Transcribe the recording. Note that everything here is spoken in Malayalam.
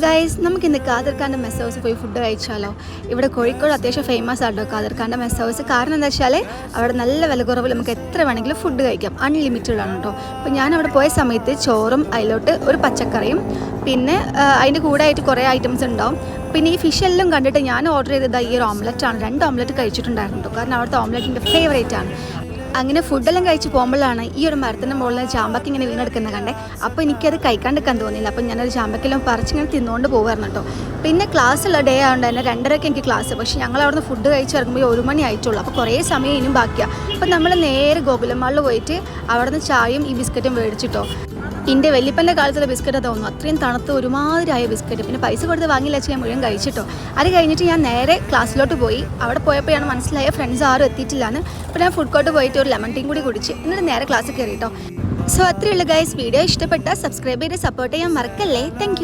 ഗൈസ്, നമുക്കിന്ന് ഖാദർ ഖാൻ്റെ മെസ് ഹൗസ് പോയി ഫുഡ് കഴിച്ചാലോ. ഇവിടെ കോഴിക്കോട് അത്യാവശ്യം ഫേമസ് ആട്ടോ ഖാദർ ഖാൻ്റെ മെസ് ഹൗസ്. കാരണം എന്താ വെച്ചാൽ അവിടെ നല്ല വില കുറവിൽ നമുക്ക് എത്ര വേണമെങ്കിലും ഫുഡ് കഴിക്കാം, അൺലിമിറ്റഡ് ആണ് കേട്ടോ. അപ്പോൾ ഞാൻ അവിടെ പോയ സമയത്ത് ചോറും അതിലോട്ട് ഒരു പച്ചക്കറിയും പിന്നെ അതിൻ്റെ കൂടെ ആയിട്ട് കുറേ ഐറ്റംസ് ഉണ്ടാവും. പിന്നെ ഈ ഫിഷ് എല്ലാം കണ്ടിട്ട് ഞാൻ ഓർഡർ ചെയ്തത് ഈ ഒരു ഓംലെറ്റാണ്. 2 ഓംലെറ്റ് കഴിച്ചിട്ടുണ്ടായിരുന്നു കേട്ടോ. കാരണം അവിടുത്തെ ഓംലെറ്റ് എൻ്റെ ഫേവറേറ്റ് ആണ്. അങ്ങനെ ഫുഡെല്ലാം കഴിച്ച് പോകുമ്പോഴാണ് ഈ ഒരു മരത്തിൻ്റെ മുകളിൽ ചാമ്പക്ക ഇങ്ങനെ വീണെടുക്കുന്നത് കണ്ടേ. അപ്പോൾ എനിക്കത് കഴിക്കാണ്ടിരിക്കാൻ തോന്നിയില്ല. അപ്പോൾ ഞാനൊരു ചാമ്പക്കെല്ലാം പറിച്ചിങ്ങനെ തിന്നുകൊണ്ട് പോകുമായിരുന്നു കേട്ടോ. പിന്നെ ക്ലാസ്സുള്ള ഡേ ആയതുകൊണ്ട് തന്നെ 2:30 എനിക്ക് ക്ലാസ്. പക്ഷേ ഞങ്ങൾ അവിടുന്ന് ഫുഡ് കഴിച്ച് ഇറങ്ങുമ്പോൾ 1 മണി ആയിട്ടുള്ളൂ. അപ്പോൾ കുറേ സമയം ഇനിയും ബാക്കിയാണ്. അപ്പോൾ നമ്മൾ നേരെ ഗോകുലമാളിൽ പോയിട്ട് അവിടുന്ന് ചായയും ഈ ബിസ്ക്കറ്റും മേടിച്ചിട്ടോ. എൻ്റെ വലിയപ്പൻ്റെ കാലത്തുള്ള ബിസ്ക്കറ്റ് തോന്നുന്നു. അത്രയും തണുത്ത് ഒരുമാതിരിയായ ബിസ്ക്കറ്റ്. പിന്നെ പൈസ കൊടുത്ത് വാങ്ങിയില്ല, ഞാൻ മുഴുവൻ കഴിച്ചിട്ടോ. അത് കഴിഞ്ഞിട്ട് ഞാൻ നേരെ ക്ലാസ്സിലോട്ട് പോയി. അവിടെ പോയപ്പോഴാണ് മനസ്സിലായ ഫ്രണ്ട്സ് ആരും എത്തിയിട്ടില്ലാന്ന്. അപ്പോൾ ഞാൻ ഫുഡ് കോർട്ട് പോയിട്ട് ഒരു ലെമൺ ടീയും കൂടി കുടിച്ച് എന്നിട്ട് നേരെ ക്ലാസ്സിൽ കയറിയിട്ടോ. സോ അത്രയുള്ള ഗൈസ്, വീഡിയോ ഇഷ്ടപ്പെട്ടാൽ സബ്സ്ക്രൈബ് ചെയ്ത് സപ്പോർട്ട് ചെയ്യാൻ മറക്കല്ലേ. താങ്ക്